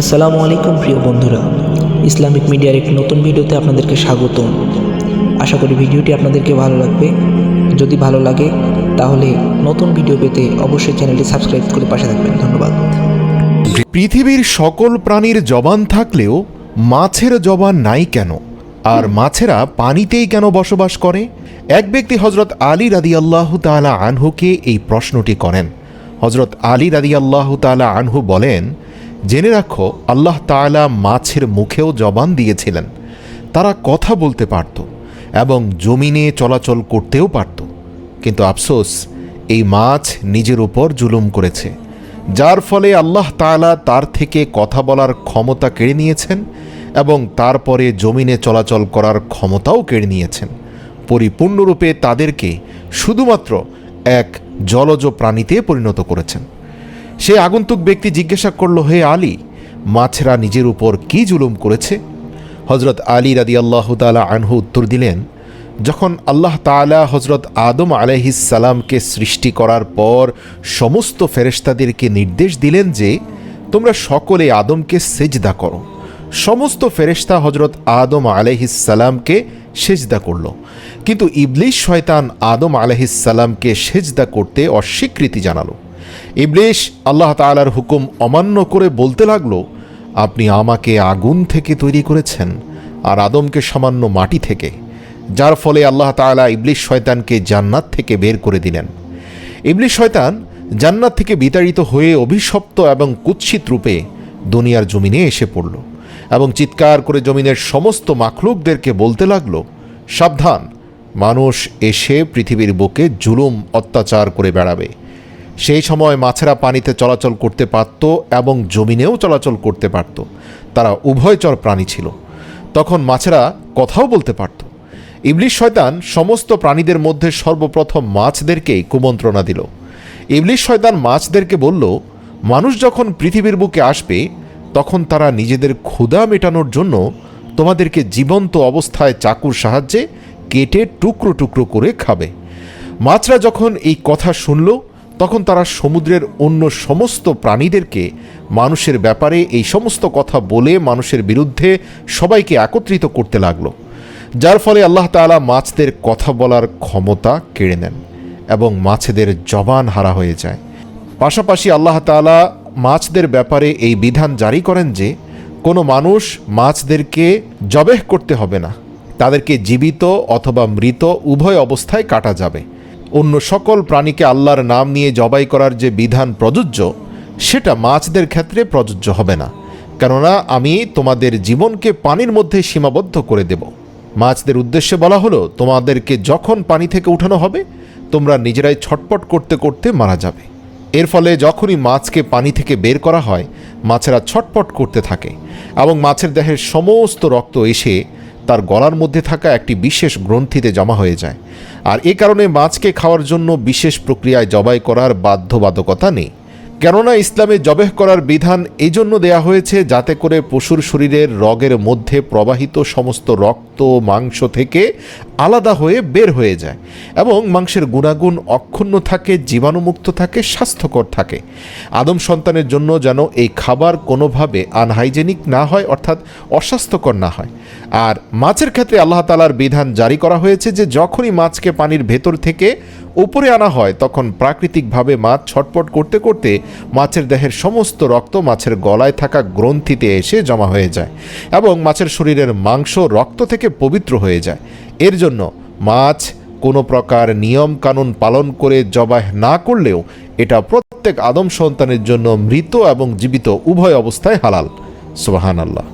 আসসালামু আলাইকুম প্রিয় বন্ধুরা, ইসলামিক মিডিয়ার এক নতুন ভিডিওতে আপনাদেরকে স্বাগতম। আশা করি ভিডিওটি আপনাদেরকে ভালো লাগবে। যদি ভালো লাগে তাহলে নতুন ভিডিও পেতে অবশ্যই চ্যানেলটি সাবস্ক্রাইব করে পাশে থাকবেন। ধন্যবাদ। পৃথিবীর সকল প্রাণীর জবান থাকলেও মাছের জবান নাই কেন? আর মাছেরা পানিতেই কেন বসবাস করে? এক ব্যক্তি হজরত আলী রাদিয়াল্লাহু তাআলা আনহুকে এই প্রশ্নটি করেন। হজরত আলী রাদিয়াল্লাহু তাআলা আনহু বলেন, জেনে রাখো, আল্লাহ তাআলা মাছের মুখেও জবান দিয়েছিলেন। তারা কথা বলতে পারত এবং জমিনে চলাচল করতেও পারত, কিন্তু আফসোস, এই মাছ নিজের উপর জুলুম করেছে, যার ফলে আল্লাহ তাআলা তার থেকে কথা বলার ক্ষমতা কেড়ে নিয়েছেন এবং তারপরে জমিনে চলাচল করার ক্ষমতাও কেড়ে নিয়েছেন। পরিপূর্ণরূপে তাদেরকে শুধুমাত্র এক জলজ প্রাণীতে পরিণত করেছেন। সে আগন্তুক ব্যক্তি জিজ্ঞাসা করল, হে আলী, মাছেরা নিজের উপর কি জুলুম করেছে? হজরত আলী রাদিয়াল্লাহু তাআলা আনহু উত্তর দিলেন, যখন আল্লাহ তাআলা হজরত আদম আলাইহিস সালামকে সৃষ্টি করার পর সমস্ত ফেরেশতাদেরকে নির্দেশ দিলেন যে তোমরা সকলে আদমকে সেজদা করো, সমস্ত ফেরেশতা হজরত আদম আলাইহিস সালামকে সেজদা করল, কিন্তু ইবলিস শয়তান আদম আলাইহিস সালামকে সেজদা করতে অস্বীকৃতি জানালো। ইবলিস আল্লাহ তাআলার হুকুম অমান্য করে বলতে লাগলো, আপনি আমাকে আগুন থেকে তৈরি করেছেন আর আদমকে সামান্য মাটি থেকে, যার ফলে আল্লাহ তাআলা ইবলিস শয়তানকে জান্নাত থেকে বের করে দিলেন। ইবলিস শয়তান জান্নাত থেকে বিতাড়িত হয়ে অভিশপ্ত এবং কুৎসিত রূপে দুনিয়ার জমিনে এসে পড়ল এবং চিৎকার করে জমিনের সমস্ত মাখলুকদেরকে বলতে লাগলো, সাবধান, মানুষ এসে পৃথিবীর বুকে জুলুম অত্যাচার করে বেড়াবে। সেই সময় মাছেরা পানিতে চলাচল করতে পারত এবং জমিনেও চলাচল করতে পারত। তারা উভয়চর প্রাণী ছিল। তখন মাছেরা কথাও বলতে পারত। ইবলিস শয়তান সমস্ত প্রাণীদের মধ্যে সর্বপ্রথম মাছদেরকেই কুমন্ত্রণা দিল। ইবলিস শয়তান মাছদেরকে বলল, মানুষ যখন পৃথিবীর বুকে আসবে তখন তারা নিজেদের ক্ষুধা মেটানোর জন্য তোমাদেরকে জীবন্ত অবস্থায় চাকুর সাহায্যে কেটে টুকরো টুকরো করে খাবে। মাছরা যখন এই কথা শুনল তখন তারা সমুদ্রের অন্য সমস্ত প্রাণীদেরকে মানুষের ব্যাপারে এই সমস্ত কথা বলে মানুষের বিরুদ্ধে সবাইকে একত্রিত করতে লাগলো, যার ফলে আল্লাহ তাআলা মাছদের কথা বলার ক্ষমতা কেড়ে নেন এবং মাছেদের জবান হারা হয়ে যায়। পাশাপাশি আল্লাহ তাআলা মাছদের ব্যাপারে এই বিধান জারি করেন যে কোনো মানুষ মাছদেরকে জবেহ করতে হবে না, তাদেরকে জীবিত অথবা মৃত উভয় অবস্থায় কাটা যাবে। অন্য সকল প্রাণীকে আল্লাহর নাম নিয়ে জবাই করার যে বিধান প্রযোজ্য, সেটা মাছদের ক্ষেত্রে প্রযোজ্য হবে না, কেননা আমি তোমাদের জীবনকে পানির মধ্যে সীমাবদ্ধ করে দেব। মাছদের উদ্দেশ্যে বলা হলো, তোমাদেরকে যখন পানি থেকে উঠানো হবে তোমরা নিজেরাই ছটপট করতে করতে মারা যাবে। এর ফলে যখনই মাছকে পানি থেকে বের করা হয় মাছেরা ছটপট করতে থাকে এবং মাছের দেহের সমস্ত রক্ত এসে তার গলার মধ্যে থাকা একটি বিশেষ গ্রন্থিতে জমা হয়ে যায়। আর এ কারণে মাছকে খাওয়ার জন্য বিশেষ প্রক্রিয়ায় জবাই করার বাধ্যবাধকতা নেই, কেননা ইসলামে জবেহ করার বিধান এই জন্য দেয়া হয়েছে যাতে করে পশুর শরীরের রগের মধ্যে প্রবাহিত সমস্ত রক্ত মাংস থেকে আলাদা হয়ে বের হয়ে যায় এবং মাংসের গুণাগুণ অক্ষুণ্ণ থাকে, জীবাণুমুক্ত থাকে, স্বাস্থ্যকর থাকে। আদম সন্তানের জন্য যেন এই খাবার কোনোভাবে আনহাইজেনিক না হয়, অর্থাৎ অস্বাস্থ্যকর না হয়। আর মাছের ক্ষেত্রে আল্লাহ তাআলার বিধান জারি করা হয়েছে যে যখনই মাছকে পানির ভেতর থেকে উপরে আনা হয় তখন প্রাকৃতিকভাবে মাছ ছটপট করতে করতে মাছের দেহের সমস্ত রক্ত মাছের গলায় থাকা গ্রন্থিতে এসে জমা হয়ে যায় এবং মাছের শরীরের মাংস রক্ত থেকে পবিত্র হয়ে যায়। এর জন্য মাছ কোনো প্রকার নিয়ম কানুন পালন করে জবাই না করলেও এটা প্রত্যেক আদম সন্তানের জন্য মৃত এবং জীবিত উভয় অবস্থায় হালাল। সুবহানাল্লাহ।